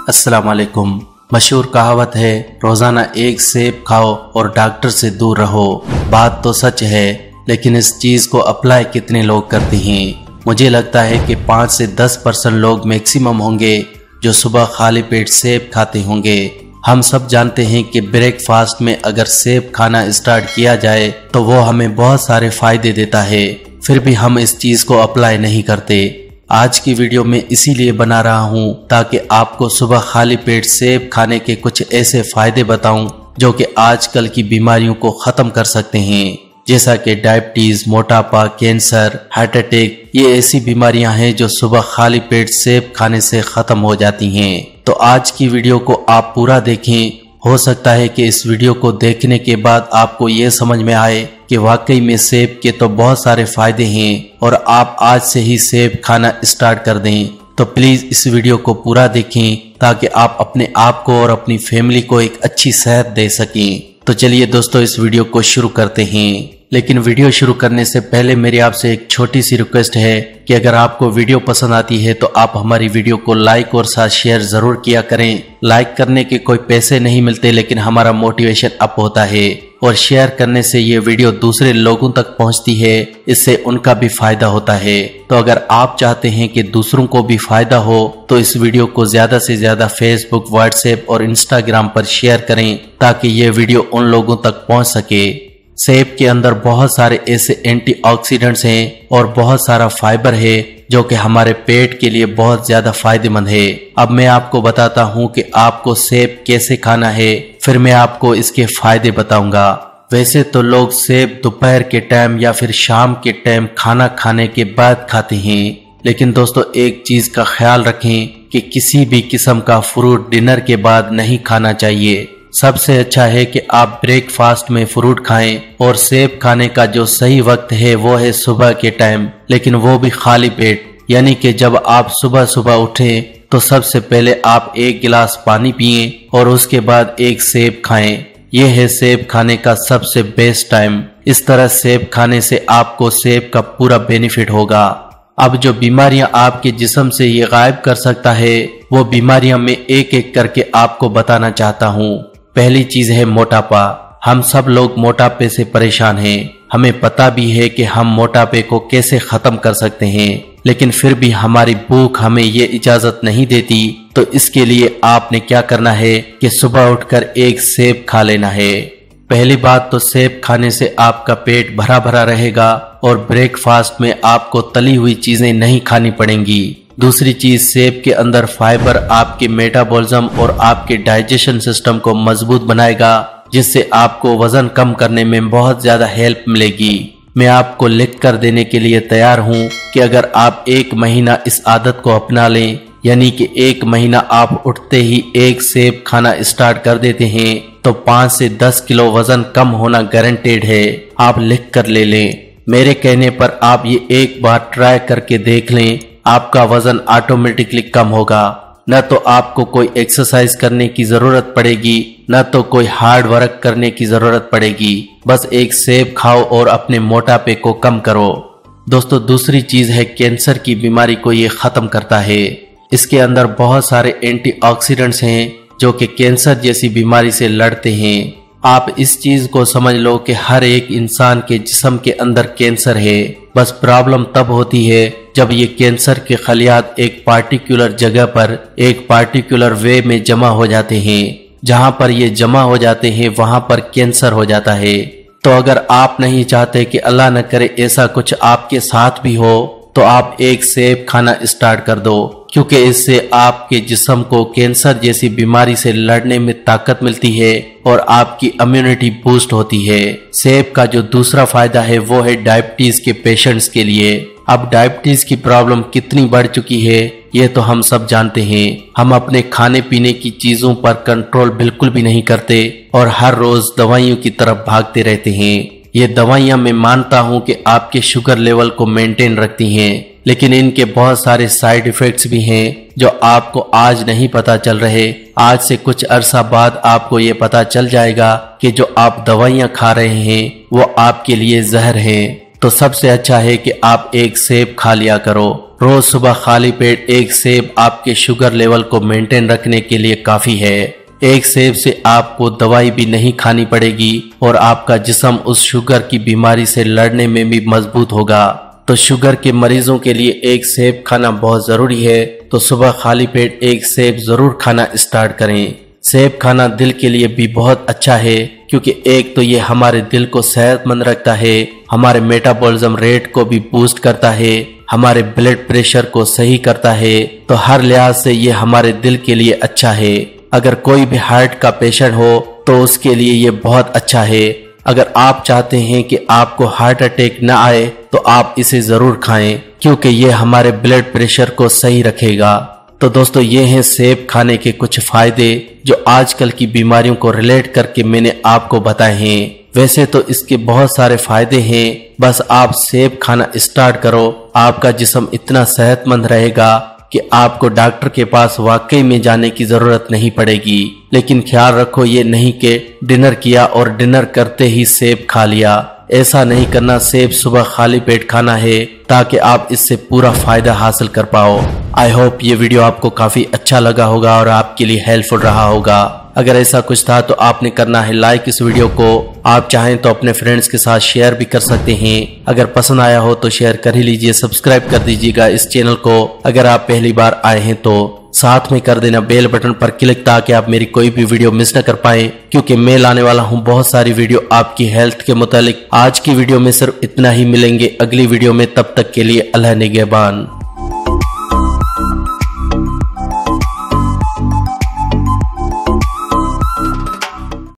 अस्सलाम वालेकुम। मशहूर कहावत है, रोजाना एक सेब खाओ और डॉक्टर से दूर रहो। बात तो सच है, लेकिन इस चीज को अप्लाई कितने लोग करते हैं? मुझे लगता है कि 5 से 10% लोग मैक्सिमम होंगे जो सुबह खाली पेट सेब खाते होंगे। हम सब जानते हैं कि ब्रेकफास्ट में अगर सेब खाना स्टार्ट किया जाए तो वो हमें बहुत सारे फायदे देता है, फिर भी हम इस चीज को अप्लाई नहीं करते। आज की वीडियो में इसीलिए बना रहा हूं ताकि आपको सुबह खाली पेट सेब खाने के कुछ ऐसे फायदे बताऊं जो कि आजकल की बीमारियों को खत्म कर सकते हैं, जैसा कि डायबिटीज, मोटापा, कैंसर, हार्ट अटैक। ये ऐसी बीमारियां हैं जो सुबह खाली पेट सेब खाने से खत्म हो जाती हैं। तो आज की वीडियो को आप पूरा देखें। हो सकता है कि इस वीडियो को देखने के बाद आपको ये समझ में आए कि वाकई में सेब के तो बहुत सारे फायदे हैं और आप आज से ही सेब खाना स्टार्ट कर दें। तो प्लीज इस वीडियो को पूरा देखें ताकि आप अपने आप को और अपनी फैमिली को एक अच्छी सेहत दे सकें। तो चलिए दोस्तों, इस वीडियो को शुरू करते हैं। लेकिन वीडियो शुरू करने से पहले मेरी आपसे एक छोटी सी रिक्वेस्ट है कि अगर आपको वीडियो पसंद आती है तो आप हमारी वीडियो को लाइक और साथ शेयर जरूर किया करें। लाइक करने के कोई पैसे नहीं मिलते, लेकिन हमारा मोटिवेशन अप होता है और शेयर करने से ये वीडियो दूसरे लोगों तक पहुंचती है, इससे उनका भी फायदा होता है। तो अगर आप चाहते हैं कि दूसरों को भी फायदा हो तो इस वीडियो को ज्यादा से ज्यादा फेसबुक, व्हाट्सएप और इंस्टाग्राम पर शेयर करें ताकि ये वीडियो उन लोगों तक पहुंच सके। सेब के अंदर बहुत सारे ऐसे एंटीऑक्सीडेंट्स हैं और बहुत सारा फाइबर है जो कि हमारे पेट के लिए बहुत ज्यादा फायदेमंद है। अब मैं आपको बताता हूँ कि आपको सेब कैसे खाना है, फिर मैं आपको इसके फायदे बताऊंगा। वैसे तो लोग सेब दोपहर के टाइम या फिर शाम के टाइम खाना खाने के बाद खाते हैं, लेकिन दोस्तों एक चीज का ख्याल रखें कि किसी भी किस्म का फ्रूट डिनर के बाद नहीं खाना चाहिए। सबसे अच्छा है कि आप ब्रेकफास्ट में फ्रूट खाएं और सेब खाने का जो सही वक्त है वो है सुबह के टाइम, लेकिन वो भी खाली पेट। यानी कि जब आप सुबह सुबह उठें तो सबसे पहले आप 1 गिलास पानी पिएं और उसके बाद एक सेब खाएं। ये है सेब खाने का सबसे बेस्ट टाइम। इस तरह सेब खाने से आपको सेब का पूरा बेनिफिट होगा। अब जो बीमारियां आपके जिस्म से ये गायब कर सकता है वो बीमारियां मैं एक एक करके आपको बताना चाहता हूँ। पहली चीज है मोटापा। हम सब लोग मोटापे से परेशान हैं। हमें पता भी है कि हम मोटापे को कैसे खत्म कर सकते हैं, लेकिन फिर भी हमारी भूख हमें ये इजाजत नहीं देती। तो इसके लिए आपने क्या करना है कि सुबह उठकर एक सेब खा लेना है। पहली बात तो सेब खाने से आपका पेट भरा भरा रहेगा और ब्रेकफास्ट में आपको तली हुई चीजें नहीं खानी पड़ेंगी। दूसरी चीज, सेब के अंदर फाइबर आपके मेटाबॉलिज्म और आपके डाइजेशन सिस्टम को मजबूत बनाएगा, जिससे आपको वजन कम करने में बहुत ज्यादा हेल्प मिलेगी। मैं आपको लिख कर देने के लिए तैयार हूँ कि अगर आप 1 महीना इस आदत को अपना लें, यानी कि 1 महीना आप उठते ही एक सेब खाना स्टार्ट कर देते हैं, तो 5 से 10 किलो वजन कम होना गारंटेड है। आप लिख कर ले लें। मेरे कहने पर आप ये एक बार ट्राई करके देख लें, आपका वजन ऑटोमेटिकली कम होगा। न तो आपको कोई एक्सरसाइज करने की जरूरत पड़ेगी, न तो कोई हार्ड वर्क करने की जरूरत पड़ेगी। बस एक सेब खाओ और अपने मोटापे को कम करो। दोस्तों दूसरी चीज है, कैंसर की बीमारी को ये खत्म करता है। इसके अंदर बहुत सारे एंटीऑक्सीडेंट्स हैं जो कि कैंसर जैसी बीमारी से लड़ते हैं। आप इस चीज को समझ लो कि हर एक इंसान के जिस्म के अंदर कैंसर है। बस प्रॉब्लम तब होती है जब ये कैंसर के खलियात एक पार्टिकुलर जगह पर एक पार्टिकुलर वे में जमा हो जाते हैं। जहां पर ये जमा हो जाते हैं वहां पर कैंसर हो जाता है। तो अगर आप नहीं चाहते कि अल्लाह न करे ऐसा कुछ आपके साथ भी हो, तो आप एक सेब खाना स्टार्ट कर दो, क्योंकि इससे आपके जिस्म को कैंसर जैसी बीमारी से लड़ने में ताकत मिलती है और आपकी इम्यूनिटी बूस्ट होती है। सेब का जो दूसरा फायदा है वो है डायबिटीज के पेशेंट्स के लिए। अब डायबिटीज की प्रॉब्लम कितनी बढ़ चुकी है ये तो हम सब जानते हैं। हम अपने खाने पीने की चीजों पर कंट्रोल बिल्कुल भी नहीं करते और हर रोज दवाइयों की तरफ भागते रहते हैं। ये दवाइयां मैं मानता हूं कि आपके शुगर लेवल को मेंटेन रखती हैं, लेकिन इनके बहुत सारे साइड इफेक्ट्स भी हैं जो आपको आज नहीं पता चल रहे। आज से कुछ अरसा बाद आपको ये पता चल जाएगा कि जो आप दवाइयां खा रहे हैं वो आपके लिए जहर है। तो सबसे अच्छा है कि आप एक सेब खा लिया करो। रोज सुबह खाली पेट एक सेब आपके शुगर लेवल को मेंटेन रखने के लिए काफी है। एक सेब से आपको दवाई भी नहीं खानी पड़ेगी और आपका जिस्म उस शुगर की बीमारी से लड़ने में भी मजबूत होगा। तो शुगर के मरीजों के लिए एक सेब खाना बहुत जरूरी है। तो सुबह खाली पेट एक सेब जरूर खाना स्टार्ट करें। सेब खाना दिल के लिए भी बहुत अच्छा है, क्योंकि एक तो ये हमारे दिल को सेहतमंद रखता है, हमारे मेटाबॉलिज्म रेट को भी बूस्ट करता है, हमारे ब्लड प्रेशर को सही करता है। तो हर लिहाज से ये हमारे दिल के लिए अच्छा है। अगर कोई भी हार्ट का पेशेंट हो तो उसके लिए ये बहुत अच्छा है। अगर आप चाहते हैं कि आपको हार्ट अटैक न आए तो आप इसे जरूर खाएं, क्योंकि ये हमारे ब्लड प्रेशर को सही रखेगा। तो दोस्तों, ये हैं सेब खाने के कुछ फायदे जो आजकल की बीमारियों को रिलेट करके मैंने आपको बताए हैं। वैसे तो इसके बहुत सारे फायदे हैं, बस आप सेब खाना स्टार्ट करो, आपका जिस्म इतना सेहतमंद रहेगा कि आपको डॉक्टर के पास वाकई में जाने की जरूरत नहीं पड़ेगी। लेकिन ख्याल रखो, ये नहीं कि डिनर किया और डिनर करते ही सेब खा लिया। ऐसा नहीं करना। सेब सुबह खाली पेट खाना है ताकि आप इससे पूरा फायदा हासिल कर पाओ। आई होप ये वीडियो आपको काफी अच्छा लगा होगा और आपके लिए हेल्पफुल रहा होगा। अगर ऐसा कुछ था तो आपने करना है लाइक इस वीडियो को। आप चाहें तो अपने फ्रेंड्स के साथ शेयर भी कर सकते हैं। अगर पसंद आया हो तो शेयर कर ही लीजिए, सब्सक्राइब कर दीजिएगा इस चैनल को अगर आप पहली बार आए हैं तो। साथ में कर देना बेल बटन पर क्लिक ताकि आप मेरी कोई भी वीडियो मिस न कर पाएं, क्योंकि मैं लाने वाला हूं बहुत सारी वीडियो आपकी हेल्थ के मुतालिक। आज की वीडियो में सिर्फ इतना ही, मिलेंगे अगली वीडियो में, तब तक के लिए अल्लाह निगहबान।